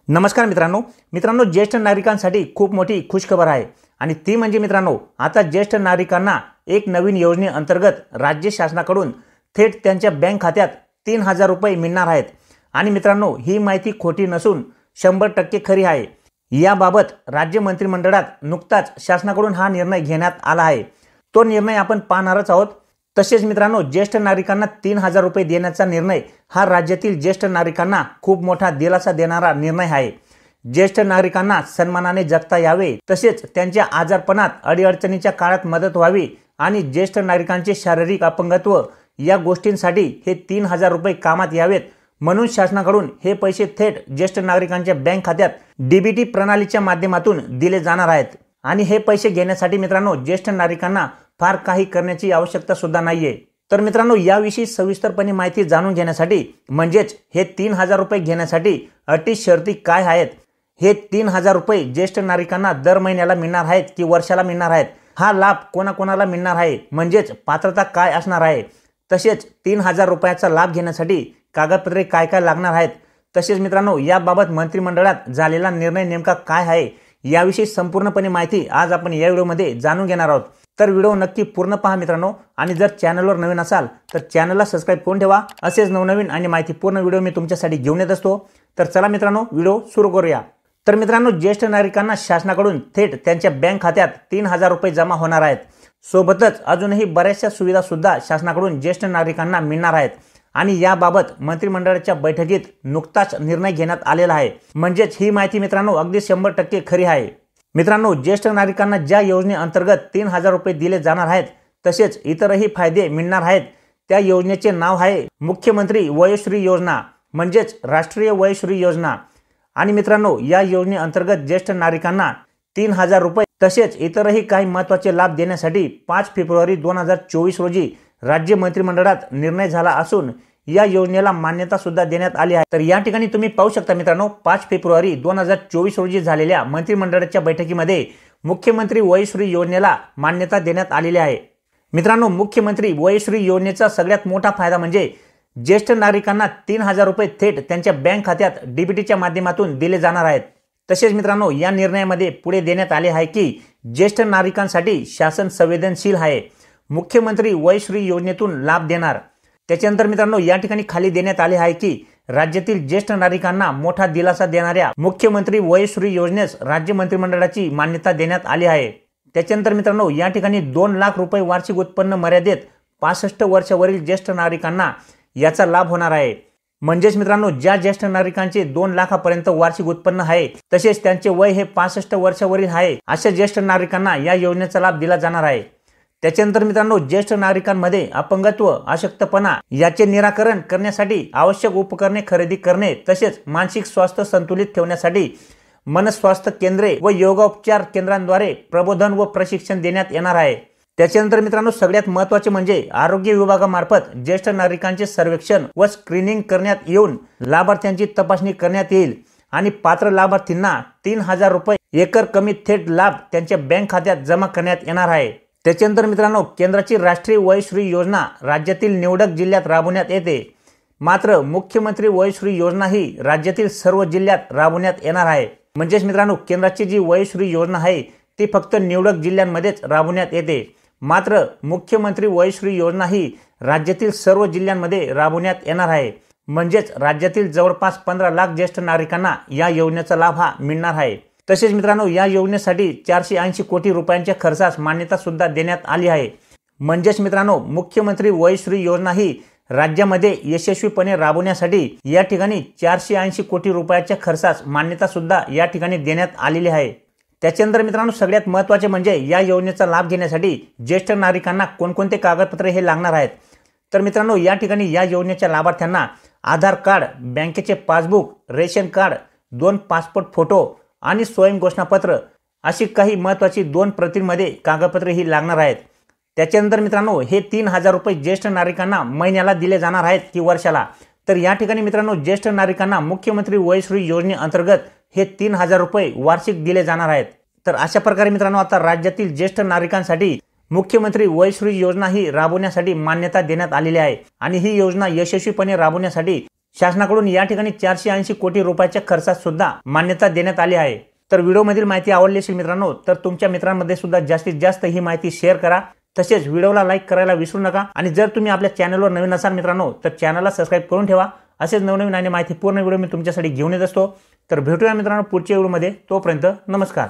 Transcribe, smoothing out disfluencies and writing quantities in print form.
नमस्कार मित्रांनो ज्येष्ठ नागरिकांसाठी खूप मोठी खुशखबर आहे आणि ती म्हणजे मित्रांनो आता ज्येष्ठ नागरिकांना एक नवीन योजनेअंतर्गत राज्य शासनाकडून थेट त्यांच्या बँक खात्यात 3000 रुपये मिळणार आहेत। आणि मित्रांनो ही माहिती खोटी नसून 100% खरी आहे। याबाबत राज्य मंत्रिमंडळात नुकताच शासनाकडून हा निर्णय घेण्यात आला आहे। तो निर्णय आपण पाहणारच आहोत। तसेच मित्रांनो ज्येष्ठ नागरिकांना 3000 रुपये देण्याचा निर्णय हा राज्यातील ज्येष्ठ नागरिकांना खूप मोठा दिलासा देणारा निर्णय आहे। ज्येष्ठ नागरिकांना सन्मानाने जगता यावे, तसेच त्यांच्या आजारपणात अडीअडचणीच्या काळात मदत व्हावी आणि ज्येष्ठ नागरिकांचे शारीरिक अपंगत्व या गोष्टींसाठी हे 3000 रुपये कामात यावेत, म्हणून शासनाकडून हे पैसे थेट ज्येष्ठ नागरिकांच्या बँक खात्यात डीबीटी प्रणालीच्या माध्यमातून दिले जाणार आहेत। आणि हे पैसे घेण्यासाठी मित्रांनो ज्येष्ठ नागरिकांना फार काही करण्याची आवश्यकता सुद्धा नाहीये। तर मित्रांनो याविषयी सविस्तरपणे माहिती जाणून घेण्यासाठी म्हणजेच हे 3000 रुपये घेण्यासाठी अटी शर्ती काय आहेत, हे 3000 रुपये ज्येष्ठ नागरिकांना दर महिन्याला मिळणार आहेत की वर्षाला मिळणार आहेत, हा लाभ कोणाकोणाला मिळणार आहे, म्हणजेच पात्रता काय असणार आहे, तसेच 3000 रुपयाचा लाभ घेण्यासाठी कागदपत्रे काय काय लागणार आहेत, तसेच मित्रांनो याबाबत मंत्रिमंडळात झालेला निर्णय नेमका काय आहे याविषयी संपूर्णपणे माहिती आज आपण या व्हिडिओमध्ये जाणून घेणार आहोत। तर व्हिडिओ नक्की पूर्ण पहा मित्रांनो, आणि जर चॅनलवर नवीन असाल तर चॅनलला सबस्क्राइब करून ठेवा। असेच नवनवीन आणि माहितीपूर्ण व्हिडिओ मी तुमच्यासाठी घेऊन येत असतो। तर चला मित्रांनो व्हिडिओ सुरू करूया। तर मित्रांनो ज्येष्ठ नागरिकांना शासनाकडून थेट त्यांच्या बँक खात्यात 3000 रुपये जमा होणार आहेत। सोबतच अजूनही बऱ्याचशा सुविधा सुद्धा शासनाकडून ज्येष्ठ नागरिकांना मिळणार आहेत आणि याबाबत मंत्रिमंडळाच्या बैठकीत नुकताच निर्णय घेण्यात आलेला आहे। म्हणजेच ही माहिती मित्रांनो अगदी 100% खरी आहे। मित्रांनो ज्येष्ठ नागरिकांना ज्या योजनेअंतर्गत 3000 रुपये दिले जाणार आहेत, तसेच इतरही फायदे मिळणार आहेत, त्या योजनेचे नाव आहे मुख्यमंत्री वयोश्री योजना, म्हणजेच राष्ट्रीय वयोश्री योजना। आणि मित्रांनो या योजनेअंतर्गत ज्येष्ठ नागरिकांना 3000 रुपये तसेच इतरही काही महत्त्वाचे लाभ देण्यासाठी 5 फेब्रुवारी 2024 रोजी राज्य मंत्रिमंडळात निर्णय झाला असून या योजनेला मान्यता सुद्धा देण्यात आली आहे। तर या ठिकाणी तुम्ही पाहू शकता मित्रांनो 5 फेब्रुवारी 2024 रोजी झालेल्या मंत्रिमंडळाच्या बैठकीमध्ये मुख्यमंत्री वयोश्री योजनेला मान्यता देण्यात आलेली आहे। मित्रांनो मुख्यमंत्री वयोश्री योजनेचा सगळ्यात मोठा फायदा म्हणजे ज्येष्ठ नागरिकांना 3000 रुपये थेट त्यांच्या बँक खात्यात डीबीटीच्या माध्यमातून दिले जाणार आहेत। तसेच मित्रांनो या निर्णयामध्ये पुढे देण्यात आले आहे की ज्येष्ठ नागरिकांसाठी शासन संवेदनशील आहे, मुख्यमंत्री वयोश्री योजनेतून लाभ देणार। त्याच्यानंतर मित्रांनो या ठिकाणी खाली देण्यात आले आहे की राज्यातील ज्येष्ठ नागरिकांना मोठा दिलासा देणाऱ्या मुख्यमंत्री वयोश्री योजनेस राज्य मंत्रिमंडळाची मान्यता देण्यात आली आहे। त्याच्यानंतर मित्रांनो या ठिकाणी 2 लाख रुपये वार्षिक उत्पन्न मर्यादेत 65 वर्षावरील ज्येष्ठ नागरिकांना याचा लाभ होणार आहे। म्हणजेच मित्रांनो ज्या ज्येष्ठ नागरिकांचे 2 लाखापर्यंत वार्षिक उत्पन्न आहे, तसेच त्यांचे वय हे 65 वर्षावरील आहे, अशा ज्येष्ठ नागरिकांना या योजनेचा लाभ दिला जाणार आहे। त्याच्यानंतर मित्रांनो ज्येष्ठ नागरिकांमध्ये अपंगत्व, अशक्तपणा याचे निराकरण करण्यासाठी आवश्यक उपकरणे खरेदी करणे, तसेच मानसिक स्वास्थ्य संतुलित ठेवण्यासाठी मनस्वास्थ्य केंद्रे व योगोपचार केंद्रांद्वारे प्रबोधन व प्रशिक्षण देण्यात येणार आहे। त्याच्यानंतर मित्रांनो सगळ्यात महत्त्वाचे म्हणजे आरोग्य विभागामार्फत ज्येष्ठ नागरिकांचे सर्वेक्षण व स्क्रीनिंग करण्यात येऊन लाभार्थ्यांची तपासणी करण्यात येईल आणि पात्र लाभार्थींना 3000 रुपये एकर कमी थेट लाभ त्यांच्या बँक खात्यात जमा करण्यात येणार आहे। त्याच्यानंतर मित्रांनो केंद्राची राष्ट्रीय वयोश्री योजना राज्यातील निवडक जिल्ह्यात राबवण्यात येते, मात्र मुख्यमंत्री वयोश्री योजना ही राज्यातील सर्व जिल्ह्यात राबवण्यात येणार आहे। म्हणजेच मित्रांनो केंद्राची जी वयोश्री योजना आहे ती फक्त निवडक जिल्ह्यांमध्येच राबवण्यात येते, मात्र मुख्यमंत्री वयोश्री योजना ही राज्यातील सर्व जिल्ह्यांमध्ये राबवण्यात येणार आहे। म्हणजेच राज्यातील जवळपास 15 लाख ज्येष्ठ नागरिकांना या योजनेचा लाभ हा मिळणार आहे। तसेच मित्रांनो या योजनेसाठी 480 कोटी रुपयांच्या खर्चास मान्यता सुद्धा देण्यात आली आहे। म्हणजेच मित्रांनो मुख्यमंत्री वयोश्री योजना ही राज्यामध्ये यशस्वीपणे राबवण्यासाठी या ठिकाणी 480 कोटी रुपयाच्या खर्चास मान्यता सुद्धा या ठिकाणी देण्यात आलेली आहे। त्याच्यानंतर मित्रांनो सगळ्यात महत्त्वाचे म्हणजे या योजनेचा लाभ घेण्यासाठी ज्येष्ठ नागरिकांना कोणकोणते कागदपत्रे हे लागणार आहेत। तर मित्रांनो या ठिकाणी या योजनेच्या लाभार्थ्यांना आधार कार्ड, बँकेचे passbook, ration card, 2 passport photo आणि स्वयं घोषणापत्र अशी काही महत्त्वाची 2 प्रतींमध्ये कागदपत्रे ही लागणार आहेत। त्याच्यानंतर मित्रांनो हे 3000 रुपये ज्येष्ठ नागरिकांना महिन्याला दिले जाणार आहेत की वर्षाला। तर या ठिकाणी मित्रांनो ज्येष्ठ नागरिकांना मुख्यमंत्री वयोश्री योजनेअंतर्गत हे 3000 रुपये वार्षिक दिले जाणार आहेत। तर अशा प्रकारे मित्रांनो आता राज्यातील ज्येष्ठ नागरिकांसाठी मुख्यमंत्री वयोश्री योजना ही राबवण्यासाठी मान्यता देण्यात आलेली आहे आणि ही योजना यशस्वीपणे राबवण्यासाठी शासनाकडून या ठिकाणी 480 कोटी रुपयाच्या खर्चास सुद्धा मान्यता देण्यात आली आहे। तर व्हिडिओमधील माहिती आवडली असेल मित्रांनो, तर तुमच्या मित्रांमध्ये सुद्धा जास्तीत जास्त ही माहिती शेअर करा। तसेच व्हिडिओला लाईक करायला विसरू नका आणि जर तुम्ही आपल्या चॅनलवर नवीन असाल मित्रांनो, तर चॅनलला सबस्क्राईब करून ठेवा। असेच नवनवीन आणि माहितीपूर्ण व्हिडिओ मी तुमच्यासाठी घेऊन येत असतो। तर भेटूया मित्रांनो पुढच्या व्हिडिओमध्ये, तोपर्यंत नमस्कार।